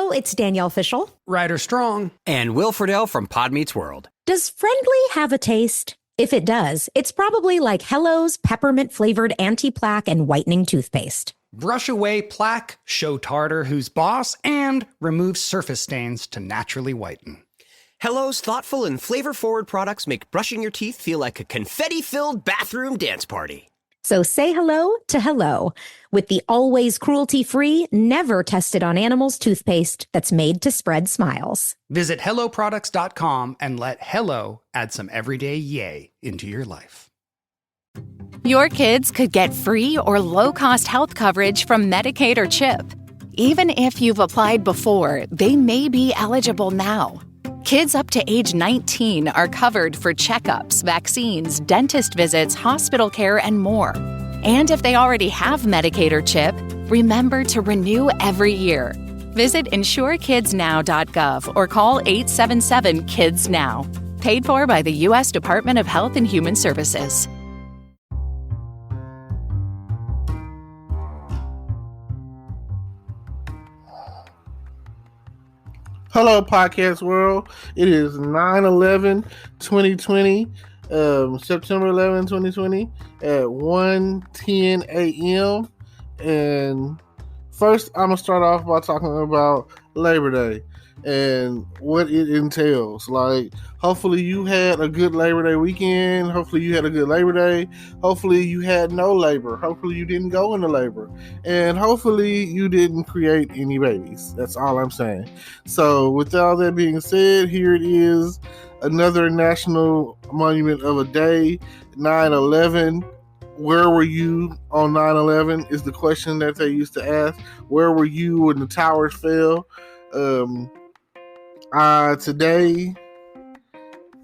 Hello, it's Danielle Fishel. Ryder Strong. And Will Friedle from Pod Meets World. Does friendly have a taste? If it does, it's probably like Hello's peppermint-flavored anti-plaque and whitening toothpaste. Brush away plaque, show tartar who's boss, and remove surface stains to naturally whiten. Hello's thoughtful and flavor-forward products make brushing your teeth feel like a confetti-filled bathroom dance party. So say hello to Hello with the always cruelty-free, never tested on animals toothpaste that's made to spread smiles. Visit HelloProducts.com and let Hello add some everyday yay into your life. Your kids could get free or low-cost health coverage from Medicaid or CHIP. Even if you've applied before, they may be eligible now. Kids up to age 19 are covered for checkups, vaccines, dentist visits, hospital care, and more. And if they already have Medicaid or CHIP, remember to renew every year. Visit insurekidsnow.gov or call 877-KIDS-NOW. Paid for by the U.S. Department of Health and Human Services. Hello, podcast world. It is 9/11/2020, September 11, 2020 at 1:10 a.m. And first, I'm going to start off by talking about Labor Day and what it entails. Like, hopefully you had a good Labor Day weekend. Hopefully you had a good Labor Day. Hopefully you had no labor. Hopefully you didn't go into labor. And hopefully you didn't create any babies. That's all I'm saying. So with all that being said, here it is. Another national monument of a day, 9/11. Where were you on 9/11 is the question that they used to ask. Where were you when the towers fell? Today,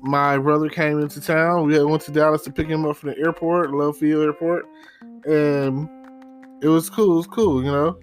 my brother came into town. We went to Dallas to pick him up from the airport, Love Field Airport, and it was cool. It was cool, you know.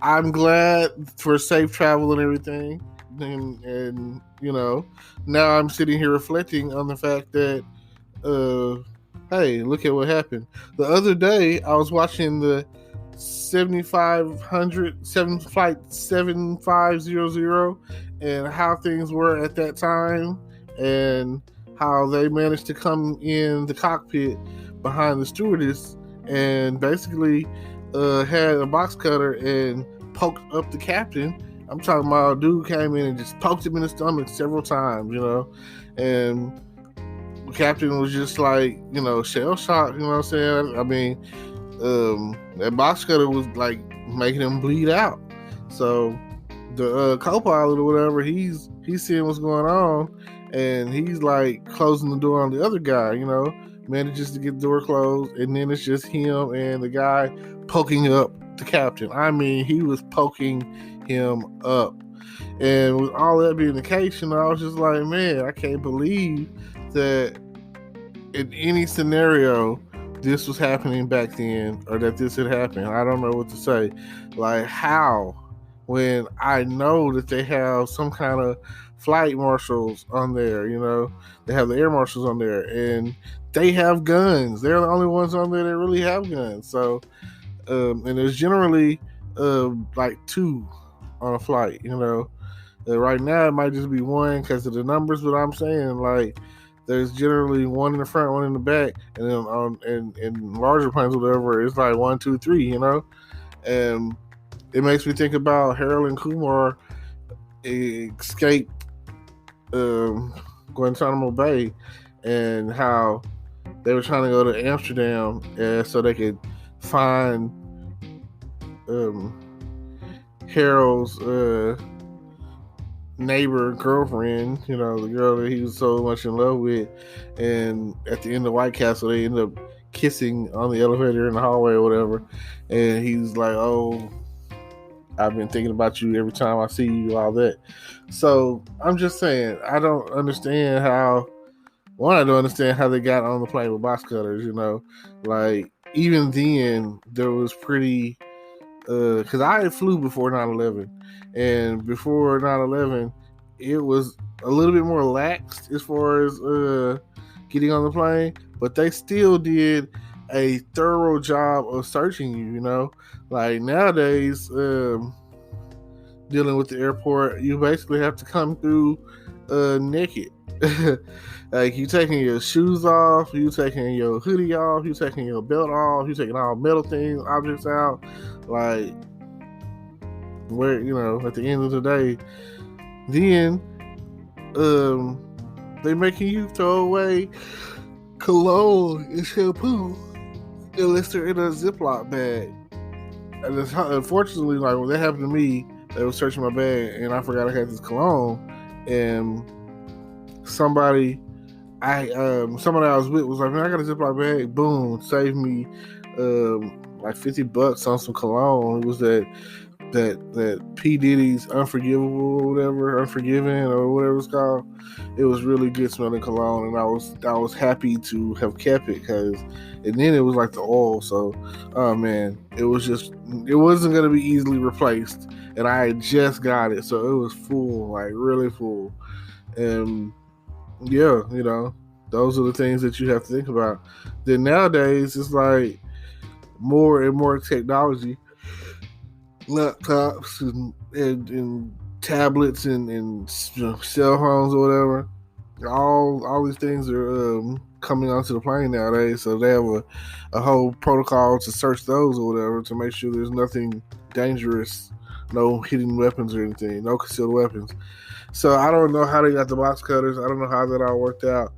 I'm glad for safe travel and everything, and you know, now I'm sitting here reflecting on the fact that, hey, look at what happened. The other day, I was watching the 7500 flight 7500 and how things were at that time and how they managed to come in the cockpit behind the stewardess and basically had a box cutter and poked up the captain. I'm talking about a dude came in and just poked him in the stomach several times, you know, and the captain was just like, you know, shell shocked, you know what I'm saying? I mean, that box cutter was like making him bleed out. So the co-pilot or whatever, he's seeing what's going on, and he's like closing the door on the other guy, you know, manages to get the door closed, and then it's just him and the guy poking up the captain. I mean, he was poking him up. And with all that being the case, you know, I was just like, man, I can't believe that in any scenario this was happening back then, or that this had happened. I don't know what to say. Like, how? When I know that they have some kind of flight marshals on there, you know, they have the air marshals on there, and they have guns. They're the only ones on there that really have guns. So, and there's generally like two on a flight, you know. Right now it might just be one because of the numbers, but I'm saying, like, there's generally one in the front, one in the back, and then on in larger planes, whatever, it's like 1, 2, 3, you know. And it makes me think about Harold and Kumar escape Guantanamo Bay and how they were trying to go to Amsterdam so they could find Harold's neighbor girlfriend, you know, the girl that he was so much in love with. And at the end of White Castle, they end up kissing on the elevator in the hallway or whatever. And he's like, oh, I've been thinking about you every time I see you, all that. So I'm just saying, I don't understand how they got on the plane with box cutters, you know. Like, even then, there was pretty, because I had flew before 9/11, and before 9/11, it was a little bit more laxed as far as getting on the plane, but they still did a thorough job of searching you, you know. Like, nowadays, dealing with the airport, you basically have to come through naked. Like, you taking your shoes off, you taking your hoodie off, you taking your belt off, you taking all metal things, objects out. Like, where, at the end of the day, then they making you throw away cologne and shampoo unless they're in a Ziploc bag. And unfortunately, like, when that happened to me, they were searching my bag and I forgot I had this cologne, and somebody I was with was like, man, I got a Ziploc bag. Boom, saved me like $50 on some cologne. It was that P. Diddy's Unforgivable or whatever, Unforgiven or whatever it's called. It was really good smelling cologne, and I was happy to have kept it, and then it was like the oil. So, oh man, it wasn't gonna be easily replaced, and I had just got it, so it was full, like really full. And yeah, those are the things that you have to think about. Then nowadays, it's like more and more technology. Laptops and tablets and cell phones or whatever. All these things are coming onto the plane nowadays, so they have a whole protocol to search those or whatever to make sure there's nothing dangerous, no hidden weapons or anything, no concealed weapons. So I don't know how they got the box cutters. I don't know how that all worked out.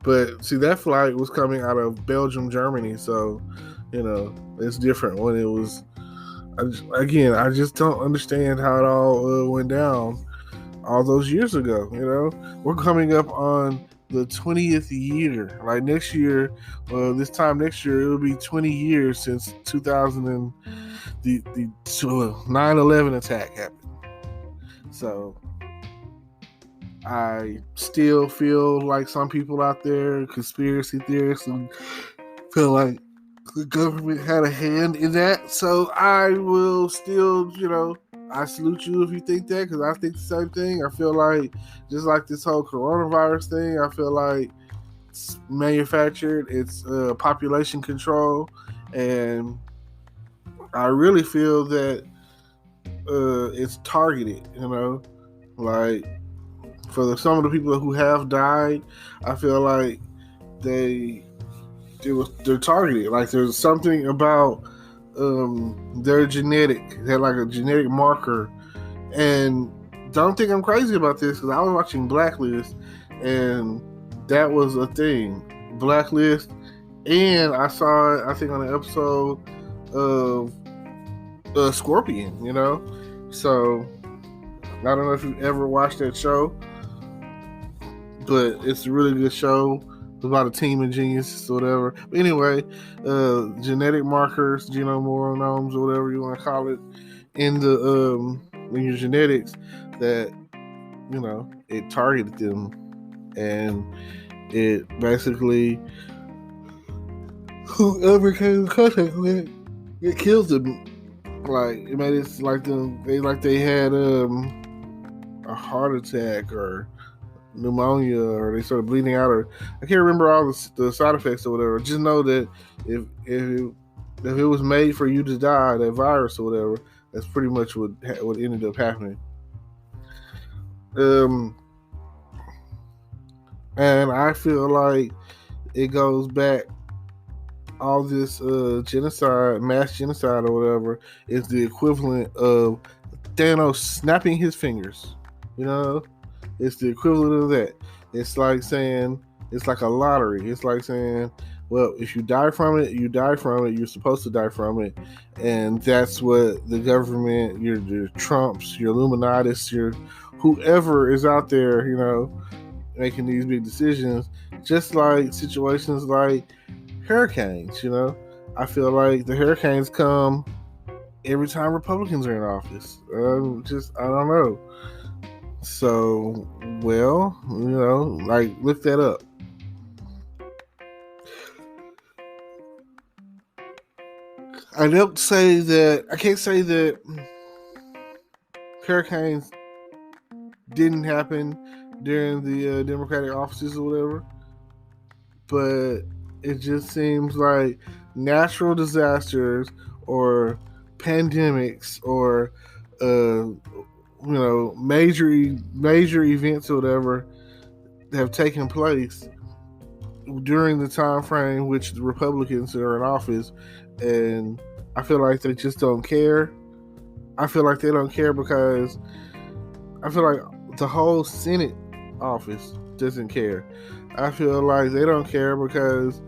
But see, that flight was coming out of Belgium, Germany, so it's different when it was. I just don't understand how it all went down all those years ago. We're coming up on the 20th year. Like next year, this time next year, it'll be 20 years since 2000 and the 9/11 attack happened. So I still feel like some people out there, conspiracy theorists, and feel like the government had a hand in that. So I will still, I salute you if you think that, because I think the same thing. I feel like, just like this whole coronavirus thing, I feel like it's manufactured, it's population control, and I really feel that it's targeted, like for some of the people who have died, I feel like they're targeted. Like there's something about their genetic, they're like a genetic marker. And don't think I'm crazy about this, because I was watching Blacklist and that was a thing. Blacklist, and I saw it, I think, on an episode of Scorpion, So I don't know if you've ever watched that show, but it's a really good show. It's about a team of geniuses or whatever. But anyway, genetic markers, genomonomes, or whatever you want to call it, in your genetics, that it targeted them, and it basically, whoever came in contact with it kills them. Like it made it like they had a heart attack or pneumonia, or they started bleeding out, or I can't remember all the side effects or whatever. Just know that if it was made for you to die, that virus or whatever, that's pretty much what ended up happening. And I feel like it goes back, all this genocide, mass genocide or whatever, is the equivalent of Thanos snapping his fingers. It's the equivalent of that. It's like saying, it's like a lottery. It's like saying, well, if you die from it, you die from it. You're supposed to die from it. And that's what the government, your Trumps, your Illuminatis, your whoever is out there, making these big decisions, just like situations like hurricanes. I feel like the hurricanes come every time Republicans are in office. I don't know. So, well, look that up. I can't say that hurricanes didn't happen during the Democratic offices or whatever, but it just seems like natural disasters or pandemics or major events or whatever have taken place during the time frame which the Republicans are in office, and I feel like they just don't care. I feel like they don't care because I feel like the whole Senate office doesn't care. I feel like they don't care because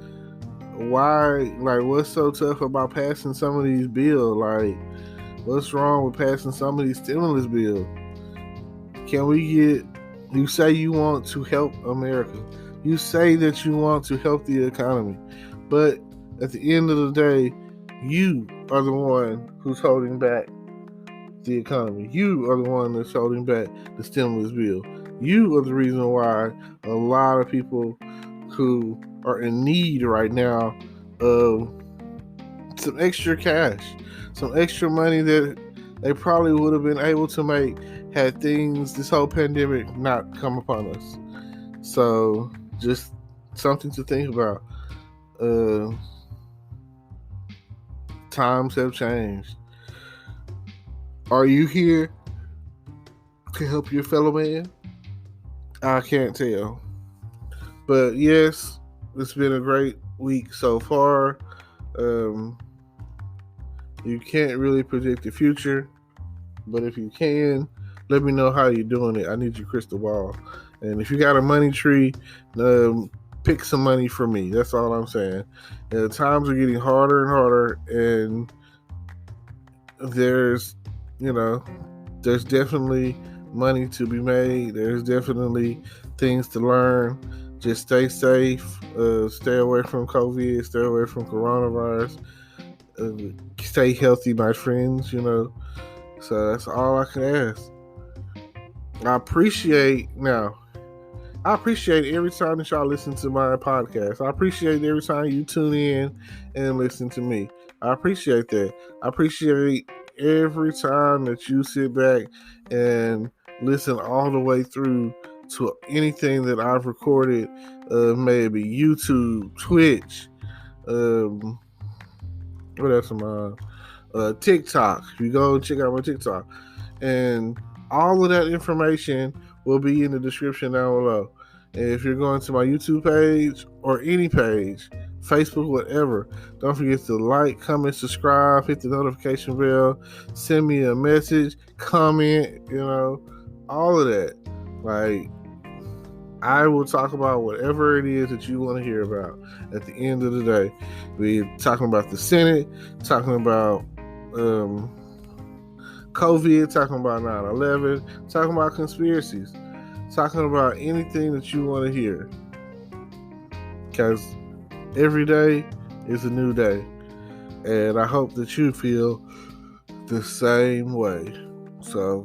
why? Like, what's so tough about passing some of these bills? Like, what's wrong with passing some of these stimulus bills? Can we get? You say you want to help America. You say that you want to help the economy, but at the end of the day, you are the one who's holding back the economy. You are the one that's holding back the stimulus bill. You are the reason why a lot of people who are in need right now of some extra cash, some extra money that they probably would have been able to make had this whole pandemic not come upon us. So just something to think about. Times have changed. Are you here to help your fellow man? I can't tell. But yes, it's been a great week so far. You can't really predict the future, but if you can, let me know how you're doing it. I need your crystal ball. And if you got a money tree, pick some money for me. That's all I'm saying. Times are getting harder and harder, and there's definitely money to be made. There's definitely things to learn. Just stay safe. Stay away from COVID. Stay away from coronavirus. Stay healthy, my friends. So that's all I can ask. I appreciate every time that y'all listen to my podcast. I appreciate every time you tune in and listen to me. I appreciate that. I appreciate every time that you sit back and listen all the way through to anything that I've recorded, maybe YouTube, Twitch, what else am I? TikTok. You go check out my TikTok. And all of that information will be in the description down below. And if you're going to my YouTube page or any page, Facebook, whatever, don't forget to like, comment, subscribe, hit the notification bell, send me a message, comment, all of that. Like, I will talk about whatever it is that you want to hear about at the end of the day. We're talking about the Senate, talking about COVID, talking about 9/11, talking about conspiracies, talking about anything that you want to hear. Because every day is a new day. And I hope that you feel the same way. So,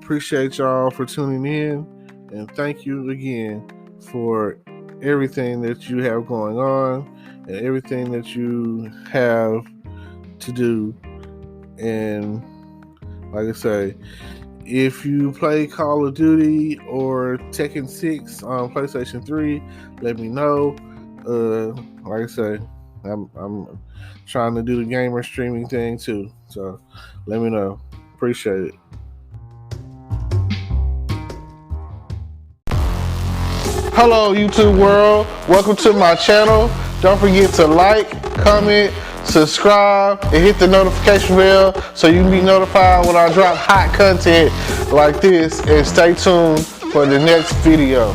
appreciate y'all for tuning in. And thank you again for everything that you have going on and everything that you have to do. And like I say, if you play Call of Duty or Tekken 6 on PlayStation 3, let me know. Like I say, I'm trying to do the gamer streaming thing too. So let me know. Appreciate it. Hello, YouTube world. Welcome to my channel. Don't forget to like, comment, subscribe, and hit the notification bell so you can be notified when I drop hot content like this. And stay tuned for the next video.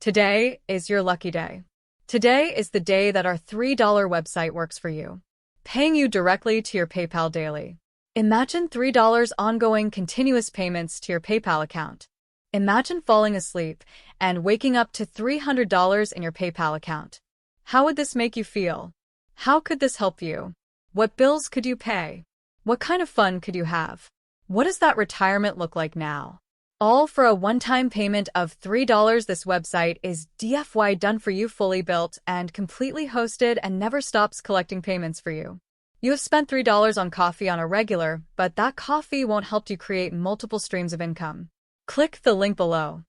Today is your lucky day. Today is the day that our $3 website works for you, paying you directly to your PayPal daily. Imagine $3 ongoing continuous payments to your PayPal account. Imagine falling asleep and waking up to $300 in your PayPal account. How would this make you feel? How could this help you? What bills could you pay? What kind of fun could you have? What does that retirement look like now? All for a one-time payment of $3. This website is DFY done for you, fully built and completely hosted, and never stops collecting payments for you. You have spent $3 on coffee on a regular, but that coffee won't help you create multiple streams of income. Click the link below.